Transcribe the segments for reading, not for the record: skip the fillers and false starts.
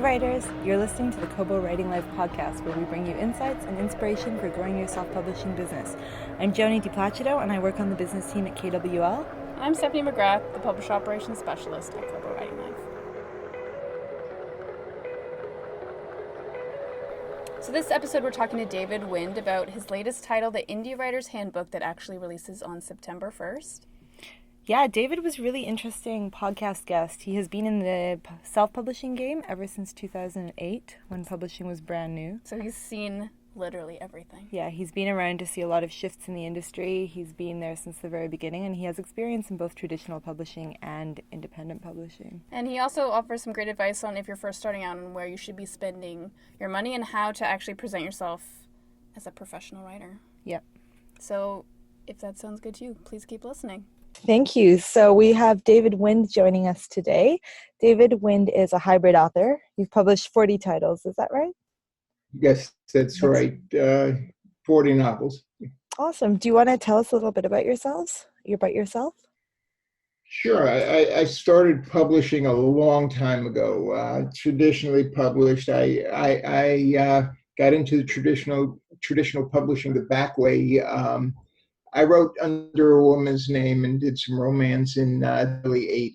writers, you're listening to the Kobo Writing Life podcast, where we bring you insights and inspiration for growing your self-publishing business. I'm Joni DiPlacido, and I work on the business team at KWL. I'm Stephanie McGrath, the Publisher Operations Specialist at Kobo Writing Life. So this episode we're talking to David Wind about his latest title, The Indie Writer's Handbook, that actually releases on September 1st. Yeah, David was a really interesting podcast guest. He has been in the self-publishing game ever since 2008, when publishing was brand new. So he's seen literally everything. Yeah, he's been around to see a lot of shifts in the industry. He's been there since the very beginning, and he has experience in both traditional publishing and independent publishing. And he also offers some great advice on if you're first starting out and where you should be spending your money and how to actually present yourself as a professional writer. Yep. So if that sounds good to you, please keep listening. Thank you. So we have David Wind joining us today. David Wind is a hybrid author. You've published 40 titles, is that right? Yes, that's right. 40 novels. Awesome. Do you want to tell us a little bit about yourself? Sure. I started publishing a long time ago. Traditionally published. I got into the traditional publishing the back way. I wrote under a woman's name and did some romance in the early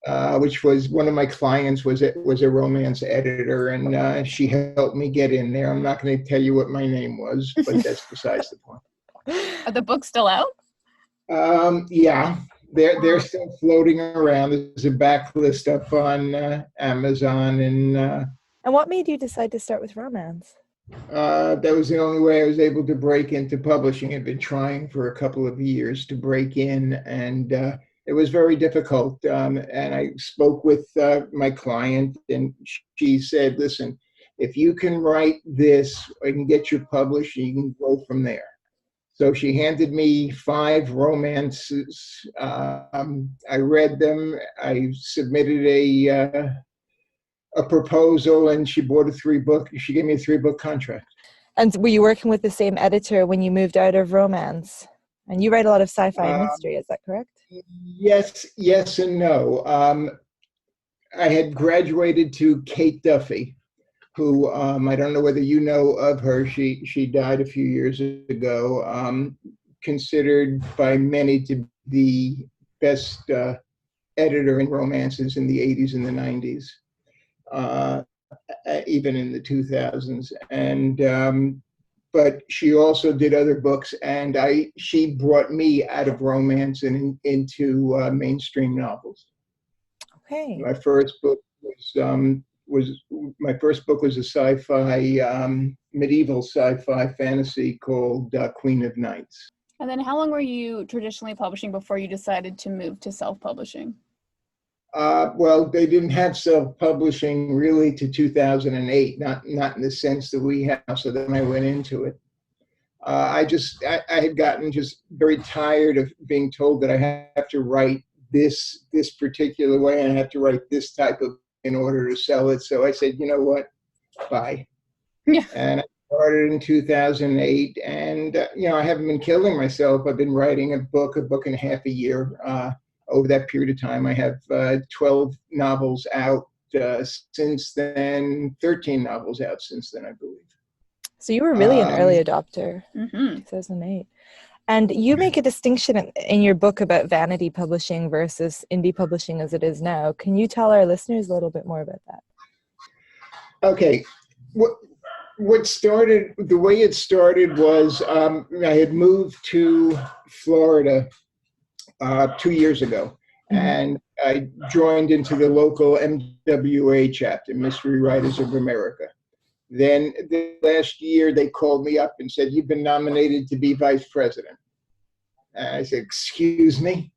80s, which was one of my clients was a romance editor, and she helped me get in there. I'm not going to tell you what my name was, but that's besides the point. Are the books still out? Yeah, they're still floating around. There's a backlist up on Amazon, and what made you decide to start with romance? That was the only way I was able to break into publishing. I'd been trying for a couple of years to break in, and it was very difficult. And I spoke with my client, and she said, listen, if you can write this, I can get you published, and you can go from there. So she handed me 5 romances. I read them. I submitted a proposal, and she bought she gave me a 3-book contract. And were you working with the same editor when you moved out of romance? And you write a lot of sci-fi and mystery, is that correct? Yes and no. I had graduated to Kate Duffy, who I don't know whether you know of her. She died a few years ago, considered by many to be the best editor in romances in the 80s and the 90s. Even in the 2000s, and but she also did other books, and she brought me out of romance and into mainstream novels. Okay. My first book was a sci-fi, medieval sci-fi fantasy called Queen of Nights. And then how long were you traditionally publishing before you decided to move to self-publishing? Well, they didn't have self-publishing really to 2008, not in the sense that we have. So then I went into it. I had gotten just very tired of being told that I have to write this particular way and I have to write this type of in order to sell it. So I said, you know what, bye. Yeah. And I started in 2008, and I haven't been killing myself. I've been writing a book and a half a year. Over that period of time, I have 12 novels out since then, 13 novels out since then, I believe. So you were really an early adopter, 2008. And you make a distinction in your book about vanity publishing versus indie publishing as it is now. Can you tell our listeners a little bit more about that? Okay. The way it started was I had moved to Florida 2 years ago, and I joined into the local MWA chapter, Mystery Writers of America. Then the last year they called me up and said, you've been nominated to be vice president. And I said, excuse me?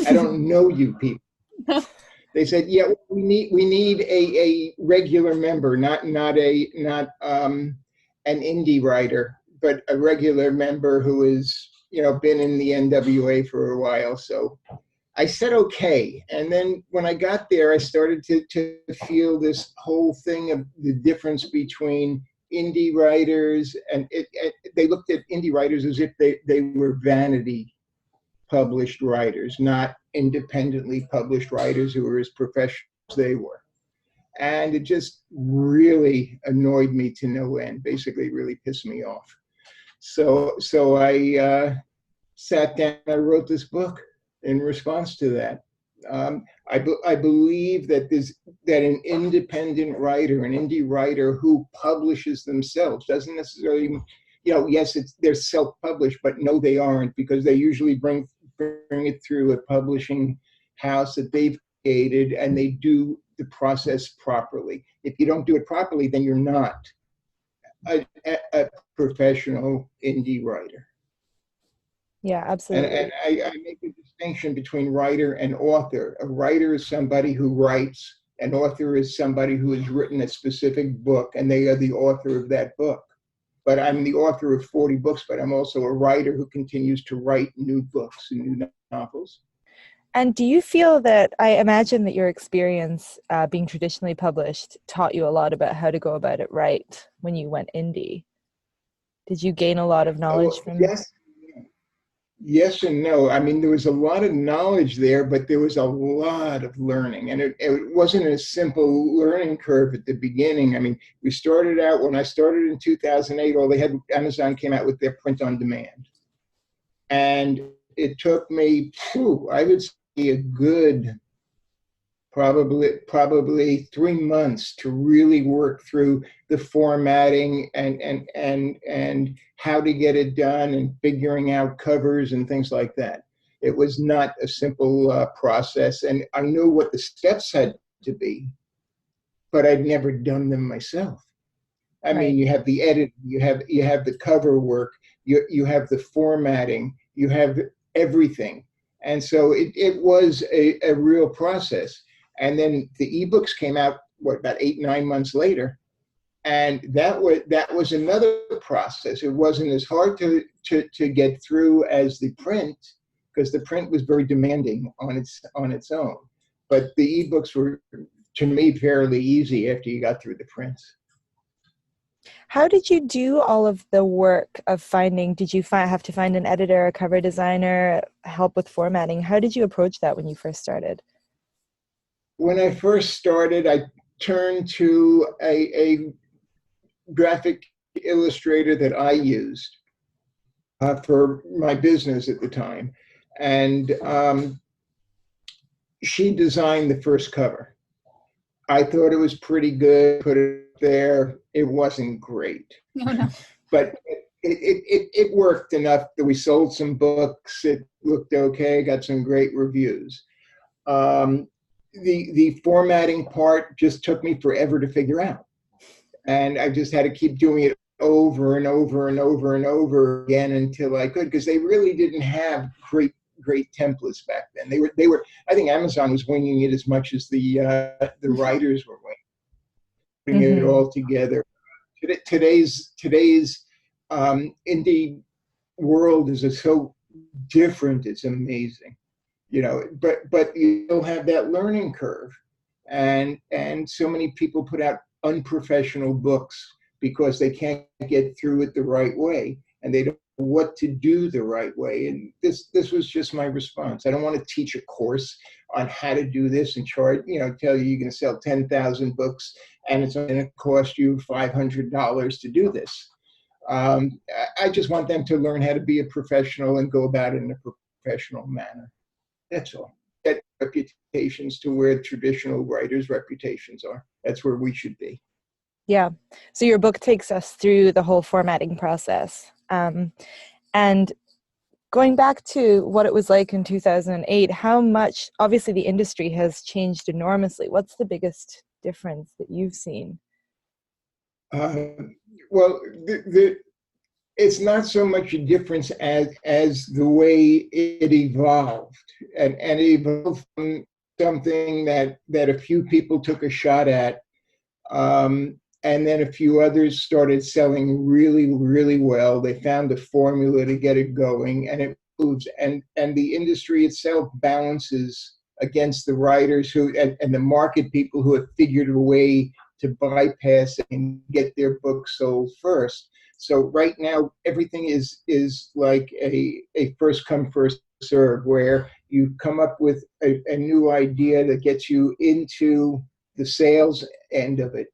I don't know you people. They said, yeah, we need a regular member, not an indie writer, but a regular member who is been in the NWA for a while. So I said, okay. And then when I got there, I started to feel this whole thing of the difference between indie writers, and they looked at indie writers as if they were vanity published writers, not independently published writers who were as professional as they were. And it just really annoyed me to no end, basically really pissed me off. So I sat down, I wrote this book in response to that. I believe that an independent writer, an indie writer who publishes themselves, doesn't necessarily, yes, they're self-published, but no, they aren't, because they usually bring it through a publishing house that they've created, and they do the process properly. If you don't do it properly, then you're not a professional indie writer. Yeah, absolutely. And I make a distinction between writer and author. A writer is somebody who writes. An author is somebody who has written a specific book, and they are the author of that book. But I'm the author of 40 books, but I'm also a writer who continues to write new books and new novels. And do you feel that, I imagine that your experience being traditionally published taught you a lot about how to go about it right when you went indie? Did you gain a lot of knowledge from? Yes and no. I mean, there was a lot of knowledge there, but there was a lot of learning. And it wasn't a simple learning curve at the beginning. I mean, we started out, when I started in 2008, Amazon came out with their print on demand. And it took me, I would say, a good probably 3 months to really work through the formatting and how to get it done, and figuring out covers and things like that. It was not a simple process, and I knew what the steps had to be, but I'd never done them myself. I mean, you have the edit, you have the cover work, you have the formatting, you have everything. And so it was a real process. And then the ebooks came out, about 8-9 months later. And that was another process. It wasn't as hard to get through as the print, because the print was very demanding on its own. But the ebooks were, to me, fairly easy after you got through the prints. How did you do all of the work of finding? Did you have to find an editor, a cover designer, help with formatting? How did you approach that when you first started? When I first started, I turned to a graphic illustrator that I used for my business at the time. And she designed the first cover. I thought it was pretty good, put it there. It wasn't great. Oh, no. But it worked enough that we sold some books. It looked okay, got some great reviews. The formatting part just took me forever to figure out. And I just had to keep doing it over and over and over and over again until I could, because they really didn't have great templates back then. They were. I think Amazon was winging it as much as the writers were winging it all together. Today's indie world is so different. It's amazing, But you still have that learning curve, and so many people put out unprofessional books because they can't get through it the right way, and they don't know what to do the right way. And this was just my response. I don't want to teach a course on how to do this and charge, tell you you're going to sell 10,000 books and it's going to cost you $500 to do this. I just want them to learn how to be a professional and go about it in a professional manner. That's all. Get reputations to where traditional writers' reputations are. That's where we should be. Yeah. So your book takes us through the whole formatting process. And going back to what it was like in 2008, how much, obviously the industry has changed enormously. What's the biggest difference that you've seen? Well, it's not so much a difference as the way it evolved, and it evolved from something that a few people took a shot at, and then a few others started selling really, really well. They found a formula to get it going, and it moves. And the industry itself balances against the writers and the market people who have figured a way to bypass and get their books sold first. So right now, everything is like a first come, first serve, where you come up with a new idea that gets you into the sales end of it,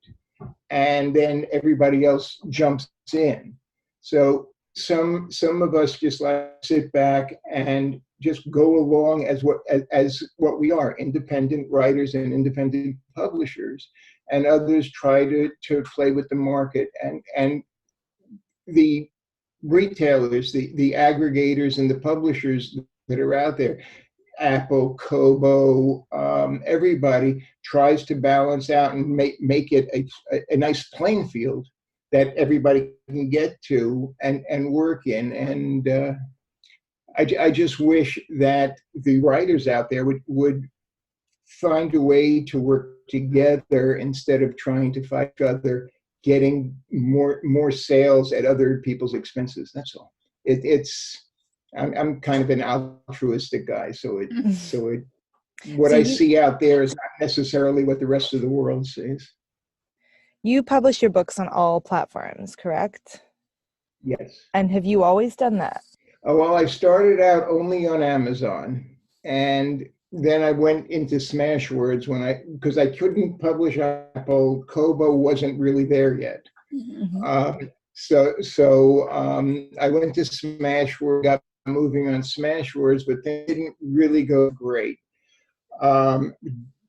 and then everybody else jumps in. So some of us just like sit back and just go along as what we are, independent writers and independent publishers, and others try to play with the market, and the retailers, the aggregators and the publishers that are out there, Apple, Kobo, everybody tries to balance out and make it a nice playing field that everybody can get to and work in. And I just wish that the writers out there would find a way to work together instead of trying to fight each other, getting more sales at other people's expenses. That's all. I'm kind of an altruistic guy, so what I see out there is not necessarily what the rest of the world sees. You publish your books on all platforms, correct? Yes. And have you always done that? Oh, well, I started out only on Amazon, and then I went into Smashwords because I couldn't publish on Apple. Kobo wasn't really there yet. Mm-hmm. So I went to Smashwords, got moving on Smashwords, but they didn't really go great.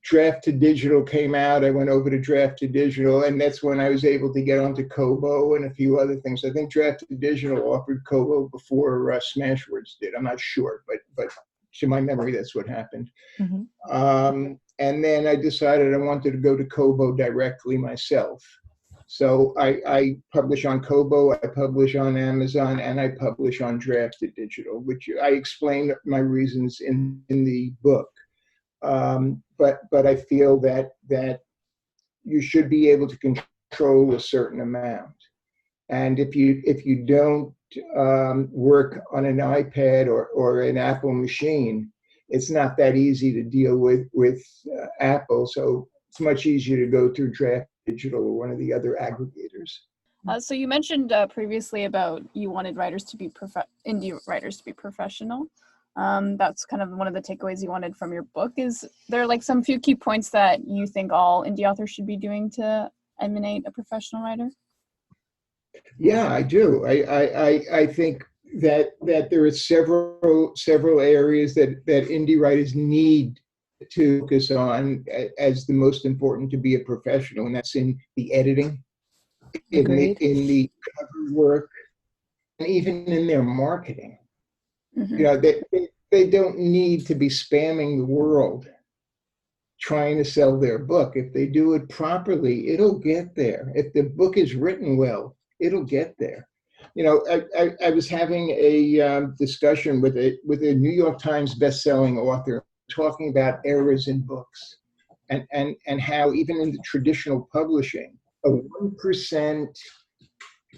Draft to Digital came out. I went over to Draft to Digital, and that's when I was able to get onto Kobo and a few other things. I think Draft to Digital offered Kobo before Smashwords did. I'm not sure, but to my memory, that's what happened. Mm-hmm. And then I decided I wanted to go to Kobo directly myself. So I publish on Kobo, I publish on Amazon, and I publish on Draft to Digital, which I explain my reasons in the book. But I feel that you should be able to control a certain amount, and if you don't work on an iPad or an Apple machine, it's not that easy to deal with Apple. So it's much easier to go through Draft Digital or one of the other aggregators. So you mentioned previously about you wanted writers to be indie writers to be professional. That's kind of one of the takeaways you wanted from your book. Is there like some few key points that you think all indie authors should be doing to emanate a professional writer? Yeah, I do. I think that there are several areas that indie writers need to focus on as the most important to be a professional, and that's in the editing, in the cover work, and even in their marketing. Mm-hmm. You know, they don't need to be spamming the world trying to sell their book. If they do it properly, it'll get there. If the book is written well, it'll get there. You know, I was having a discussion with a New York Times best-selling author talking about errors in books and how even in the traditional publishing, a 1%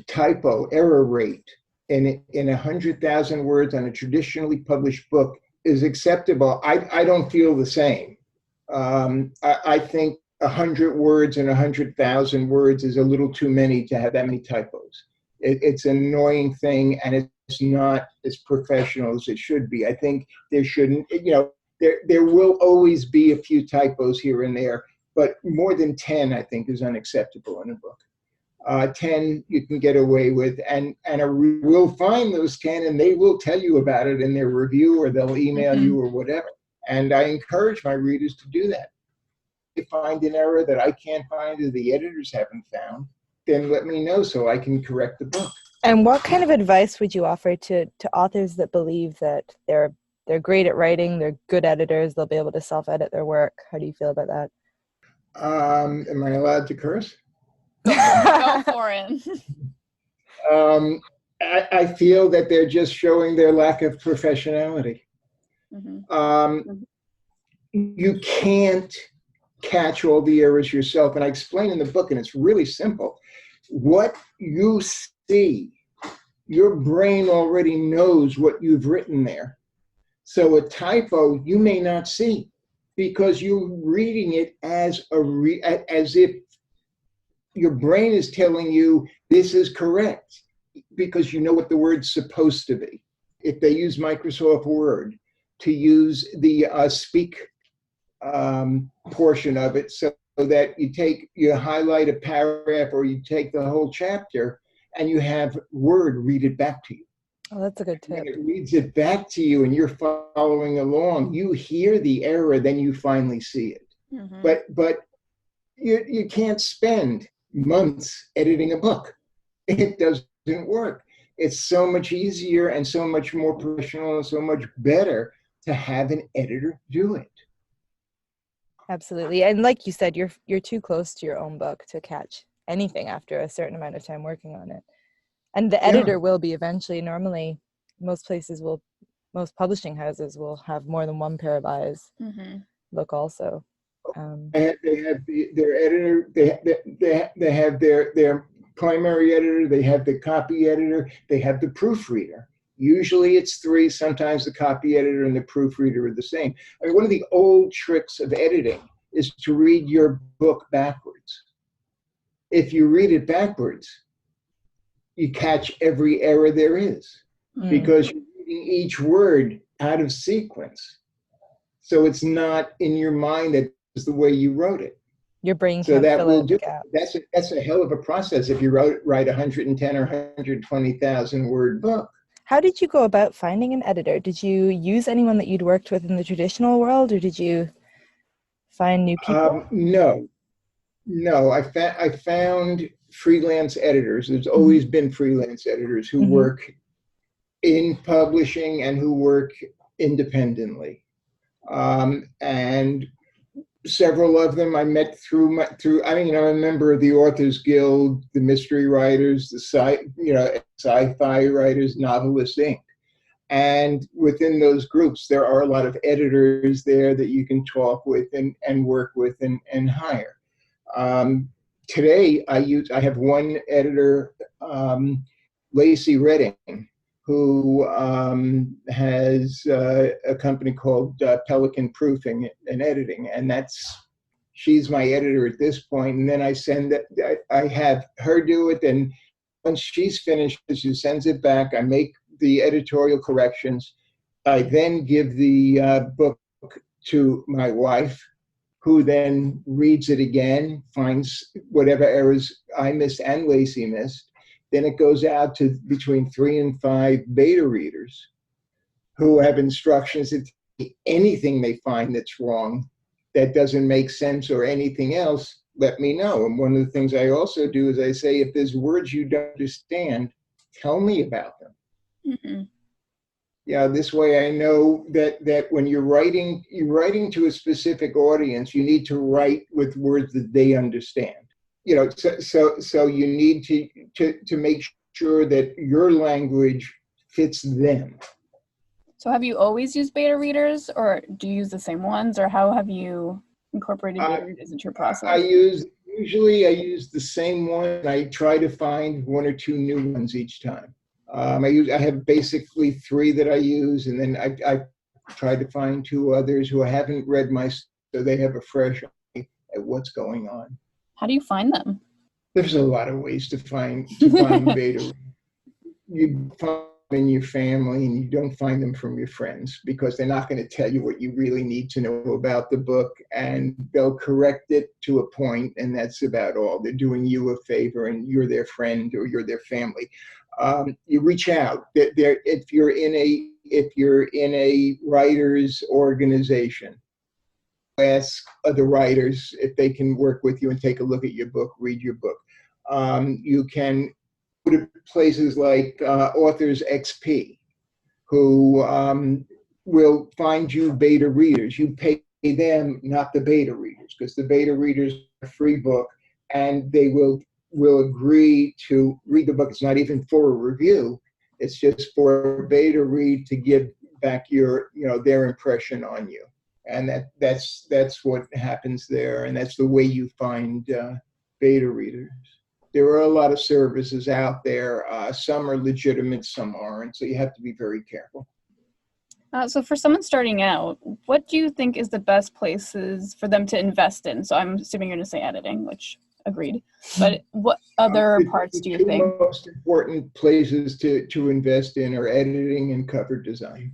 typo error rate in 100,000 words on a traditionally published book is acceptable. I don't feel the same. I think 100 words and 100,000 words is a little too many to have that many typos. It's an annoying thing, and it's not as professional as it should be. I think there shouldn't, there will always be a few typos here and there, but more than 10, I think, is unacceptable in a book. 10 you can get away with, and we'll find those 10, and they will tell you about it in their review, or they'll email mm-hmm. you or whatever. And I encourage my readers to do that. If they find an error that I can't find or the editors haven't found, then let me know so I can correct the book. And what kind of advice would you offer to authors that believe that they're great at writing, they're good editors, they'll be able to self-edit their work? How do you feel about that? Am I allowed to curse? Go for it. I feel that they're just showing their lack of professionality. Mm-hmm. You can't catch all the errors yourself. And I explain in the book, and it's really simple. What you see, your brain already knows what you've written there. So a typo you may not see because you're reading it as if your brain is telling you this is correct because you know what the word's supposed to be. If they use Microsoft Word, to use the speak portion of it so that you highlight a paragraph or you take the whole chapter and you have Word read it back to you. Oh, that's a good tip. When it reads it back to you and you're following along, you hear the error, then you finally see it. Mm-hmm. But you can't spend months editing a book. It doesn't work. It's so much easier and so much more professional and so much better to have an editor do it. Absolutely. And like you said, you're too close to your own book to catch anything after a certain amount of time working on it. And the editor will be eventually. Normally, most publishing houses will have more than one pair of eyes look also. They have their editor. They have their primary editor. They have the copy editor. They have the proofreader. Usually it's three. Sometimes the copy editor and the proofreader are the same. I mean, one of the old tricks of editing is to read your book backwards. If you read it backwards, you catch every error there is because you're reading each word out of sequence. So it's not in your mind that is the way you wrote it. Your brain so can't that fill will in do the gap. That's a hell of a process if you write 110 or 120,000 word book. How did you go about finding an editor? Did you use anyone that you'd worked with in the traditional world, or did you find new people? No. I found freelance editors. There's always been freelance editors who work in publishing and who work independently. And several of them I met through. I'm a member of the Authors Guild, the Mystery Writers, the Sci-Fi Writers, Novelists Inc. And within those groups, there are a lot of editors there that you can talk with and work with and hire. Today, I have one editor, Lacey Redding, who has a company called Pelican Proofing and Editing, and she's my editor at this point. And then I have her do it, and once she's finished, she sends it back. I make the editorial corrections. I then give the book to my wife, who then reads it again, finds whatever errors I missed and Lacey missed. Then it goes out to between 3 and 5 beta readers who have instructions that anything they find that's wrong, that doesn't make sense or anything else, let me know. And one of the things I also do is I say, if there's words you don't understand, tell me about them. Mm-hmm. Yeah, this way I know that when you're writing to a specific audience, you need to write with words that they understand. So you need to make sure that your language fits them. So have you always used beta readers, or do you use the same ones, or how have you incorporated beta readers into your process? Usually I use the same one. I try to find 1 or 2 new ones each time. I have basically 3 that I use, and then I try to find 2 others who haven't read so they have a fresh eye at what's going on. How do you find them? There's a lot of ways to find beta. You find them in your family, and you don't find them from your friends, because they're not going to tell you what you really need to know about the book, and they'll correct it to a point, and that's about all. They're doing you a favor, and you're their friend or you're their family. You reach out. If you're in a writers organization, ask other writers if they can work with you and take a look at your book, read your book. You can go to places like Authors XP, who will find you beta readers. You pay them, not the beta readers, because the beta readers are a free book, and they will agree to read the book. It's not even for a review. It's just for a beta read to give back their impression on you. And that's what happens there. And that's the way you find beta readers. There are a lot of services out there. Some are legitimate, some aren't. So you have to be very careful. So for someone starting out, what do you think is the best places for them to invest in? So I'm assuming you're going to say editing, which agreed. But what other parts do you think? The most important places to invest in are editing and cover design.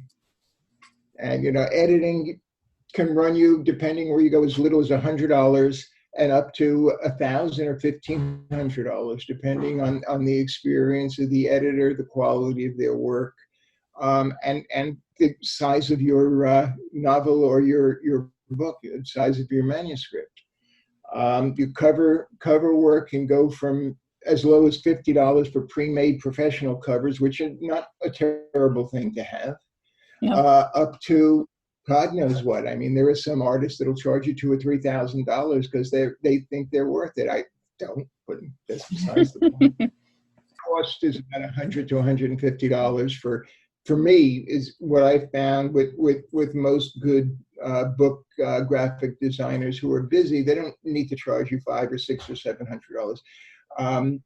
And editing can run you, depending where you go, as little as $100, and up to $1,000 or $1,500, depending on the experience of the editor, the quality of their work, and the size of your novel or your book, the size of your manuscript. Your cover work can go from as low as $50 for pre-made professional covers, which are not a terrible thing to have, up to God knows what. I mean, there are some artists that'll charge you $2,000 or $3,000 because they think they're worth it. I don't, but that's besides the point. Cost is about $100 to $150 for me, is what I found with most good book graphic designers who are busy. They don't need to charge you $500 or $600 or $700.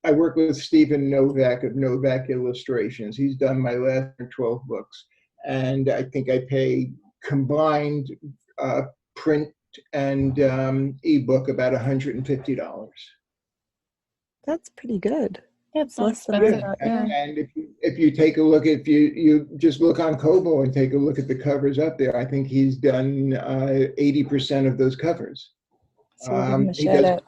I work with Stephen Novak of Novak Illustrations. He's done my last 12 books, and I think I pay combined print and ebook about $150. That's pretty good. Yeah, it's not less than expensive. And if you take a look, if you just look on Kobo and take a look at the covers up there, I think he's done 80% of those covers. So we'll give him a He shout does out.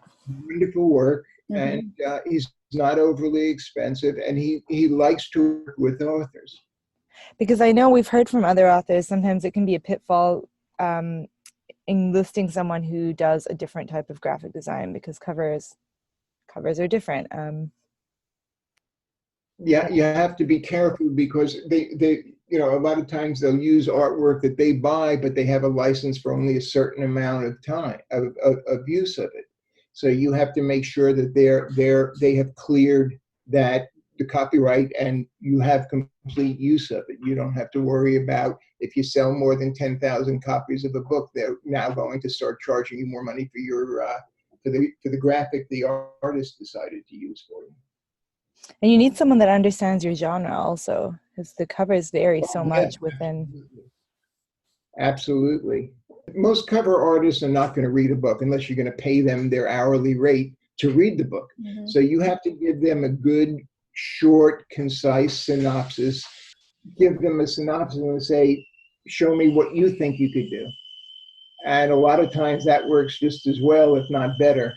wonderful work, and he's not overly expensive, and he likes to work with authors. Because I know we've heard from other authors, sometimes it can be a pitfall in listing someone who does a different type of graphic design, because covers are different. Yeah, you have to be careful, because they a lot of times they'll use artwork that they buy, but they have a license for only a certain amount of time of use of it. So you have to make sure that they have cleared the copyright, and you have complete use of it. You don't have to worry about, if you sell more than 10,000 copies of a book, they're now going to start charging you more money for your for the graphic the artist decided to use for you. And you need someone that understands your genre also, because the covers vary so much within. Absolutely. Most cover artists are not going to read a book unless you're going to pay them their hourly rate to read the book. So you have to give them a good, short, concise synopsis. Give them a synopsis and say, show me what you think you could do. And a lot of times that works just as well, if not better,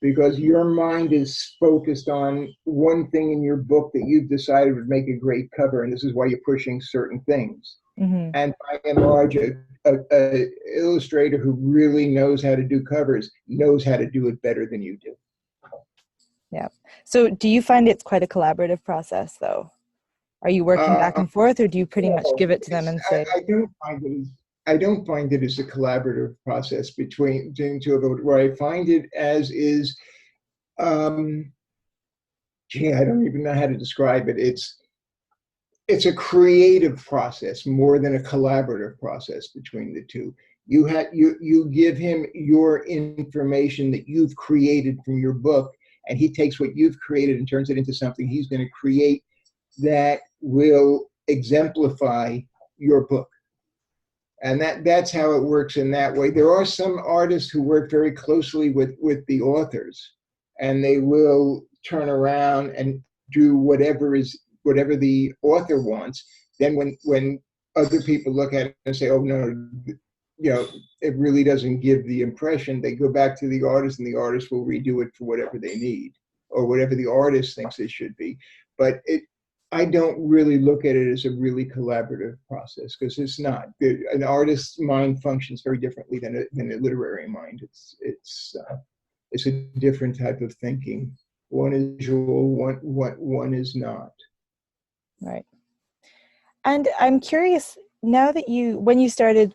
because your mind is focused on one thing in your book that you've decided would make a great cover, and this is why you're pushing certain things. And by and large, a illustrator who really knows how to do covers knows how to do it better than you do. Yeah. So do you find it's quite a collaborative process, though? Are you working back and forth, or do you pretty much give it to them and say? I don't find it as a collaborative process between two of them. Where I find it as is, I don't even know how to describe it. It's a creative process more than a collaborative process between the two. You give him your information that you've created from your book, and he takes what you've created and turns it into something he's going to create that will exemplify your book. And that's how it works in that way. There are some artists who work very closely with the authors, and they will turn around and do whatever the author wants. Then when other people look at it and say, oh, no, it really doesn't give the impression, they go back to the artist, and the artist will redo it for whatever they need or whatever the artist thinks it should be. But I don't really look at it as a really collaborative process, because it's not. An artist's mind functions very differently than a literary mind. It's a different type of thinking. One is visual, one is not. Right. And I'm curious, now that when you started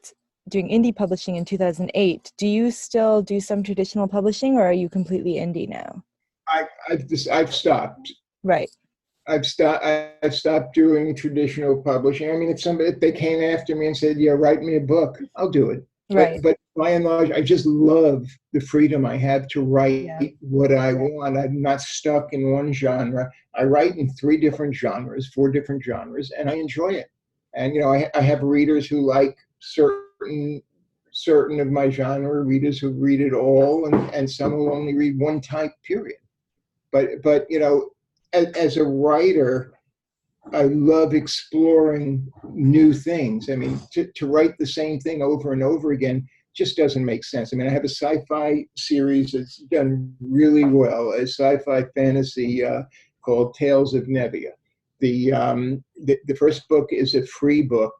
doing indie publishing in 2008, do you still do some traditional publishing, or are you completely indie now? I've stopped. Right. I've stopped doing traditional publishing. I mean, if they came after me and said, yeah, write me a book, I'll do it. Right. But by and large, I just love the freedom I have to write what I want. I'm not stuck in one genre. I write in 4 different genres, and I enjoy it. And, I have readers who like certain of my genre, readers who read it all, and some who only read one type, period. But as a writer, I love exploring new things. I mean, to write the same thing over and over again just doesn't make sense. I mean, I have a sci-fi series that's done really well, a sci-fi fantasy called Tales of Nevia. The first book is a free book,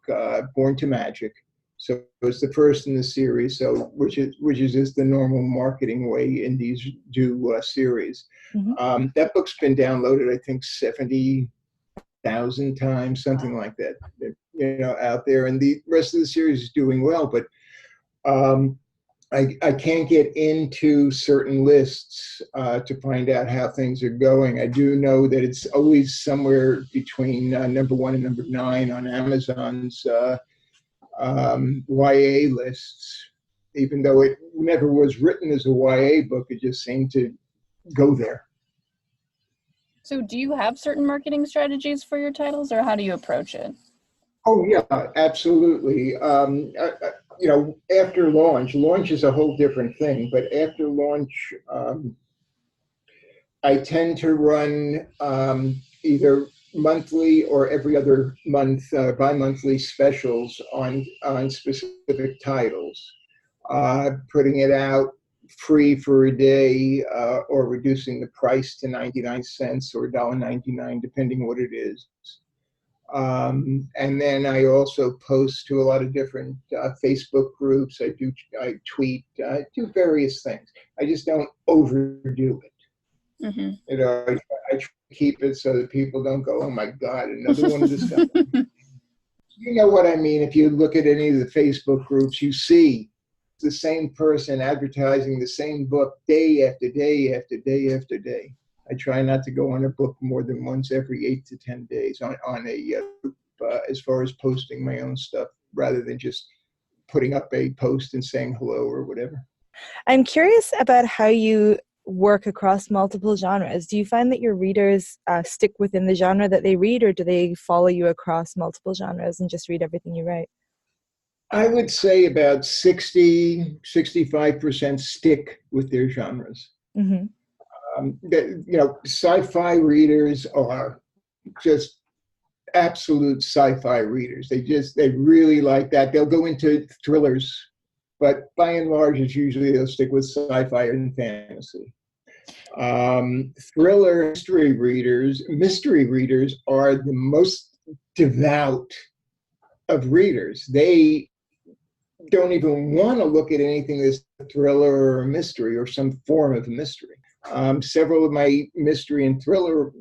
Born to Magic. So it's the first in the series, so which is just the normal marketing way indies do series. Mm-hmm. That book's been downloaded, I think, 70,000 times, something like that. Out there, and the rest of the series is doing well, but I can't get into certain lists to find out how things are going. I do know that it's always somewhere between number 1 and number 9 on Amazon's YA lists, even though it never was written as a YA book. It just seemed to go there. So do you have certain marketing strategies for your titles, or how do you approach it? Oh, yeah, absolutely. After launch is a whole different thing, but after launch, I tend to run either monthly or every other month, bi-monthly specials on specific titles, putting it out free for a day or reducing the price to 99 cents or $1.99, depending what it is. And then I also post to a lot of different Facebook groups. I tweet, I do various things. I just don't overdo it. Mm-hmm. I try to keep it so that people don't go, oh my God, another one of this stuff. You know what I mean? If you look at any of the Facebook groups, you see the same person advertising the same book day after day after day after day. I try not to go on a book more than once every 8 to 10 days on a as far as posting my own stuff, rather than just putting up a post and saying hello or whatever. I'm curious about how you work across multiple genres. Do you find that your readers stick within the genre that they read, or do they follow you across multiple genres and just read everything you write? I would say about 65% stick with their genres. Mm-hmm. Sci-fi readers are just absolute sci-fi readers. They really like that. They'll go into thrillers, but by and large, it's usually they'll stick with sci-fi and fantasy. Thriller mystery readers are the most devout of readers. They don't even want to look at anything that's a thriller or a mystery or some form of a mystery. Several of my mystery and thriller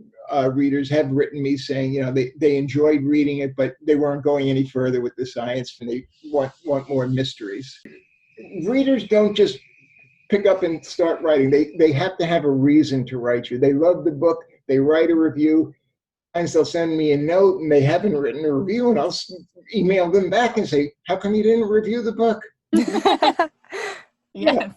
readers have written me saying, they enjoyed reading it, but they weren't going any further with the science, and they want more mysteries. Readers don't just pick up and start writing. They have to have a reason to write you. They love the book. They write a review, and they'll send me a note, and they haven't written a review, and I'll email them back and say, how come you didn't review the book? Yeah.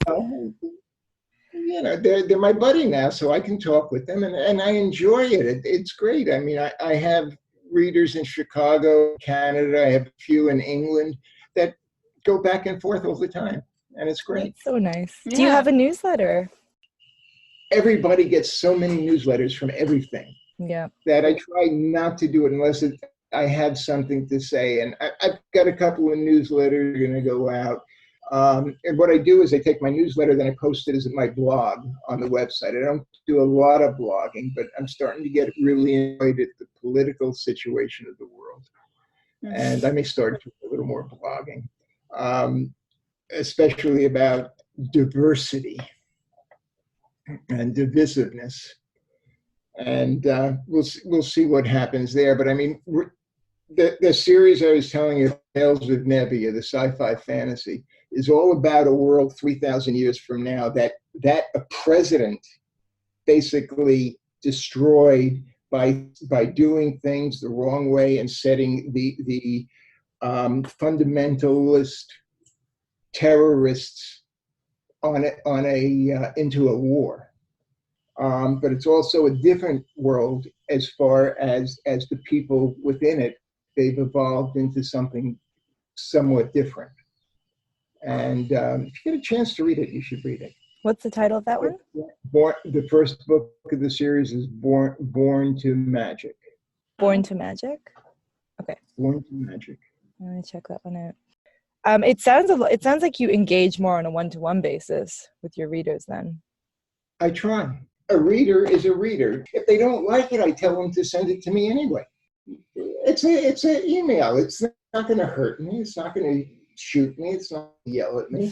They're my buddy now, so I can talk with them, and I enjoy it. It's great. I mean, I have readers in Chicago, Canada. I have a few in England that go back and forth all the time, and it's great. That's so nice. Yeah. Do you have a newsletter? Everybody gets so many newsletters from everything. Yeah. That I try not to do it unless I have something to say. And I've got a couple of newsletters going to go out. And what I do is I take my newsletter, then I post it as my blog on the website. I don't do a lot of blogging, but I'm starting to get really annoyed at the political situation of the world. Mm-hmm. And I may start to do a little more blogging, especially about diversity and divisiveness. And we'll see what happens there. But I mean, the series I was telling you, Tales of Nevia, the sci-fi fantasy, is all about a world 3,000 years from now that a president basically destroyed by doing things the wrong way and setting the fundamentalist terrorists into a war. But it's also a different world as far as the people within it. They've evolved into something somewhat different. And if you get a chance to read it, you should read it. What's the title of that one? The first book of the series is Born to Magic. Born to Magic? Okay. Born to Magic. I'm going to check that one out. It sounds like you engage more on a one-to-one basis with your readers then. I try. A reader is a reader. If they don't like it, I tell them to send it to me anyway. It's an email. It's not going to hurt me. It's not going to shoot me. It's not going to yell at me.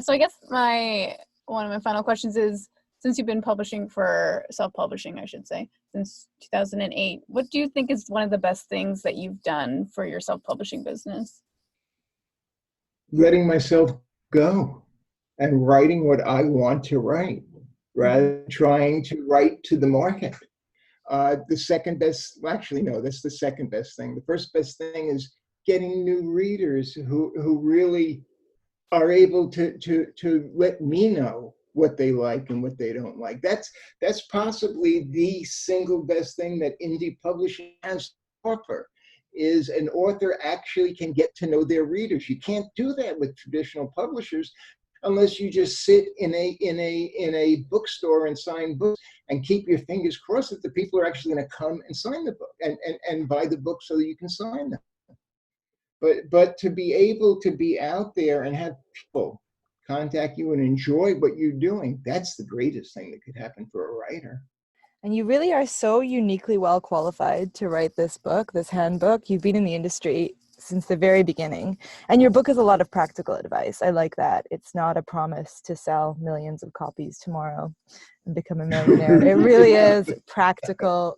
So I guess one of my final questions is, since you've been self-publishing, I should say, since 2008, what do you think is one of the best things that you've done for your self-publishing business? Letting myself go and writing what I want to write, rather than trying to write to the market. The second best, actually, no, that's the second best thing. The first best thing is getting new readers who really are able to let me know what they like and what they don't like. That's possibly the single best thing that indie publishing has to offer, is an author actually can get to know their readers. You can't do that with traditional publishers unless you just sit in a bookstore and sign books and keep your fingers crossed that the people are actually going to come and sign the book and buy the book so that you can sign them. But to be able to be out there and have people contact you and enjoy what you're doing, that's the greatest thing that could happen for a writer. And you really are so uniquely well qualified to write this book, this handbook. You've been in the industry since the very beginning. And your book is a lot of practical advice. I like that. It's not a promise to sell millions of copies tomorrow and become a millionaire. It really is practical,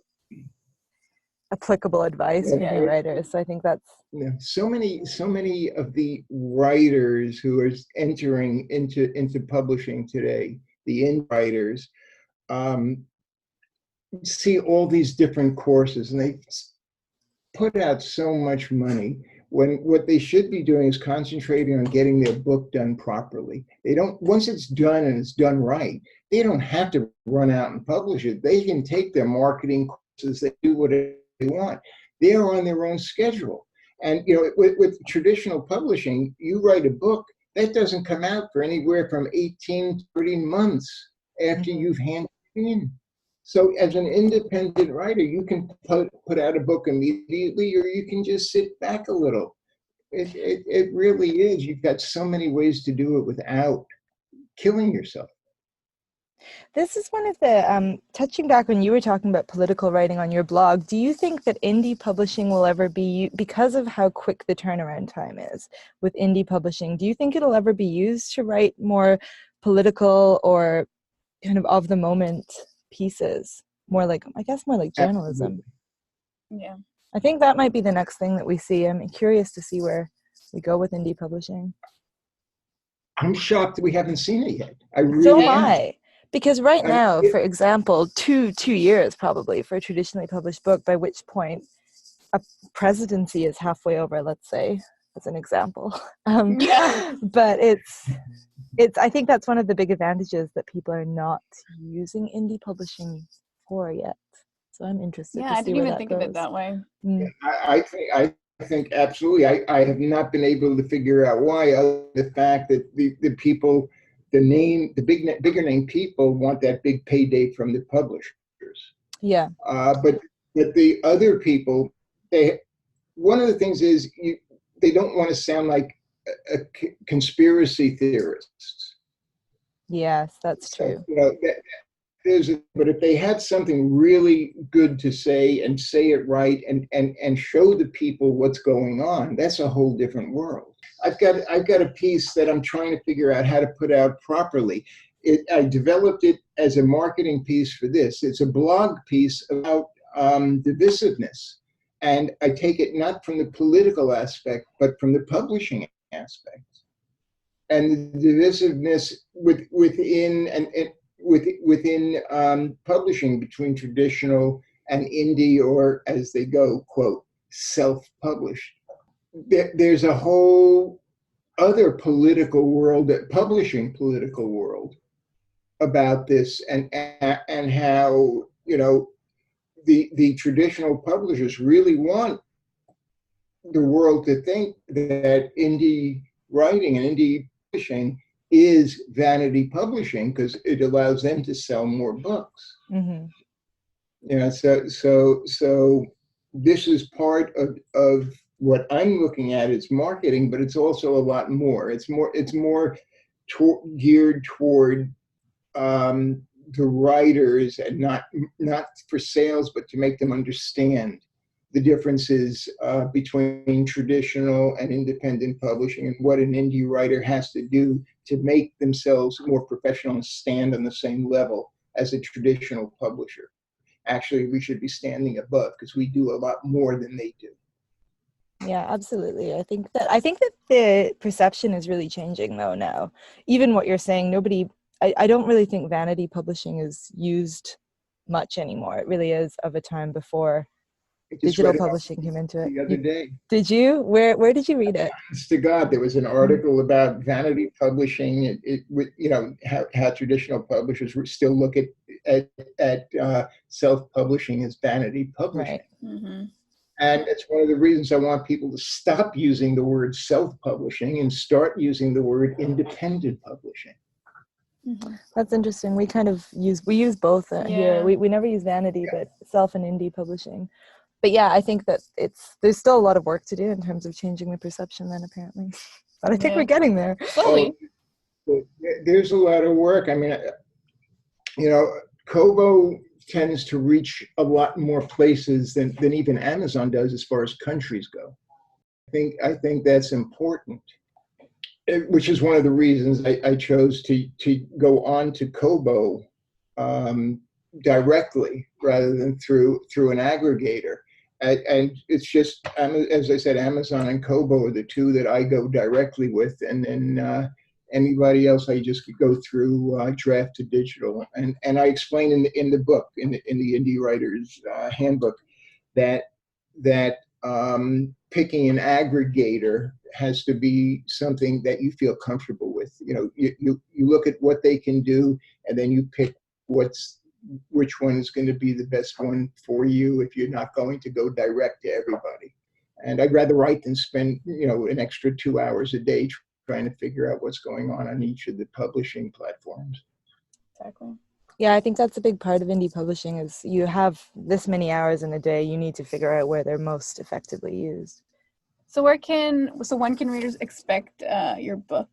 applicable advice for new writers. So I think that's so many of the writers who are entering into publishing today, the indie writers, see all these different courses and they put out so much money when what they should be doing is concentrating on getting their book done properly. They don't, once it's done and it's done right, they don't have to run out and publish it. They can take their marketing courses, they do whatever they want. They're on their own schedule. And with traditional publishing, you write a book, that doesn't come out for anywhere from 18 to 30 months after you've handed it in. So as an independent writer, you can put out a book immediately, or you can just sit back a little. It really is. You've got so many ways to do it without killing yourself. This is one of the, touching back when you were talking about political writing on your blog, do you think that indie publishing will ever be, because of how quick the turnaround time is with indie publishing, do you think it'll ever be used to write more political or kind of the moment pieces, more like journalism? Absolutely. Yeah, I think that might be the next thing that we see. I'm curious to see where we go with indie publishing. I'm shocked we haven't seen it yet. I really So am I. Because right now, for example, two years probably for a traditionally published book, by which point a presidency is halfway over, let's say, as an example. But it's I think that's one of the big advantages that people are not using indie publishing for yet. So I'm interested to see where that goes. I didn't even think of it that way. I think absolutely. I have not been able to figure out why, other than the fact that the people, bigger name people want that big payday from the publishers. Yeah. But the other people, one of the things is they don't want to sound like a conspiracy theorists. Yes, that's true. But if they had something really good to say and say it right and show the people what's going on, that's a whole different world. I've got a piece that I'm trying to figure out how to put out properly. I developed it as a marketing piece for this. It's a blog piece about divisiveness. And I take it not from the political aspect, but from the publishing aspect. And the divisiveness within publishing between traditional and indie, or as they go, quote, self-published. There's a whole other political world, publishing political world, about this, and how the traditional publishers really want the world to think that indie writing and indie publishing is vanity publishing because it allows them to sell more books. Mm-hmm. So this is part of what I'm looking at is marketing, but it's also a lot more. It's more geared toward the writers, and not for sales, but to make them understand the differences between traditional and independent publishing, and what an indie writer has to do to make themselves more professional and stand on the same level as a traditional publisher. Actually, we should be standing above, because we do a lot more than they do. Yeah, absolutely. I think that the perception is really changing though now. Even what you're saying, I don't really think vanity publishing is used much anymore. It really is of a time before digital publishing came into it. The other day. Did you? Where did you read it? Honest to God, there was an article about vanity publishing. How traditional publishers still look at self-publishing as vanity publishing. Right. Mm-hmm. And it's one of the reasons I want people to stop using the word self-publishing and start using the word independent publishing. Mm-hmm. That's interesting. We use both here. We never use vanity, but self and indie publishing. But yeah, I think that there's still a lot of work to do in terms of changing the perception then, apparently. But I think we're getting there. Slowly. There's a lot of work. I mean, Kobo tends to reach a lot more places than even Amazon does as far as countries go. I think that's important, which is one of the reasons I chose to go on to Kobo directly rather than through an aggregator. And it's just, as I said, Amazon and Kobo are the two that I go directly with, and then anybody else I just could go through Draft to Digital. And I explain in the book, in the Indie Writer's Handbook, that picking an aggregator has to be something that you feel comfortable with. You look at what they can do, and then you pick which one is going to be the best one for you if you're not going to go direct to everybody. And I'd rather write than spend an extra 2 hours a day trying to figure out what's going on each of the publishing platforms. Exactly. Yeah, I think that's a big part of indie publishing is you have this many hours in a day. You need to figure out where they're most effectively used. So when can readers expect your book?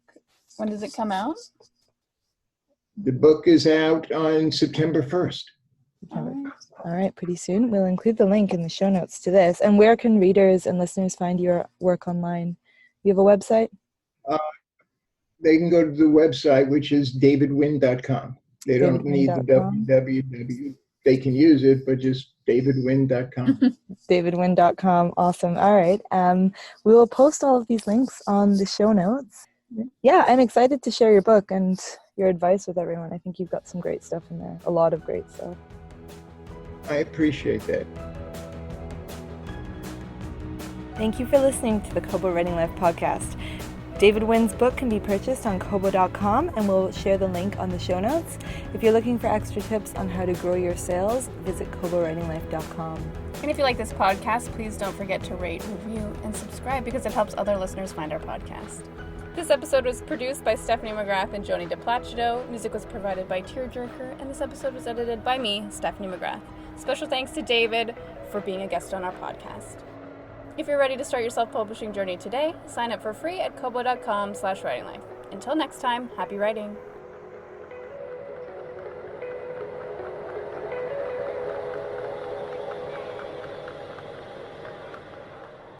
When does it come out? The book is out on September 1st. All right, pretty soon. We'll include the link in the show notes to this. And where can readers and listeners find your work online? You have a website? They can go to the website, which is davidwynn.com. They don't need the www. They can use it, but just davidwynn.com. davidwynn.com. Awesome. All right. We will post all of these links on the show notes. Yeah, I'm excited to share your book and your advice with everyone. I think you've got some great stuff in there. A lot of great stuff. I appreciate that. Thank you for listening to the Kobo Writing Life podcast. David Wynn's book can be purchased on kobo.com, and we'll share the link on the show notes. If you're looking for extra tips on how to grow your sales, visit kobowritinglife.com. And if you like this podcast, please don't forget to rate, review, and subscribe because it helps other listeners find our podcast. This episode was produced by Stephanie McGrath and Joni DePlacido. Music was provided by Tearjerker, and this episode was edited by me, Stephanie McGrath. Special thanks to David for being a guest on our podcast. If you're ready to start your self-publishing journey today, sign up for free at kobo.com/writinglife. Until next time, happy writing.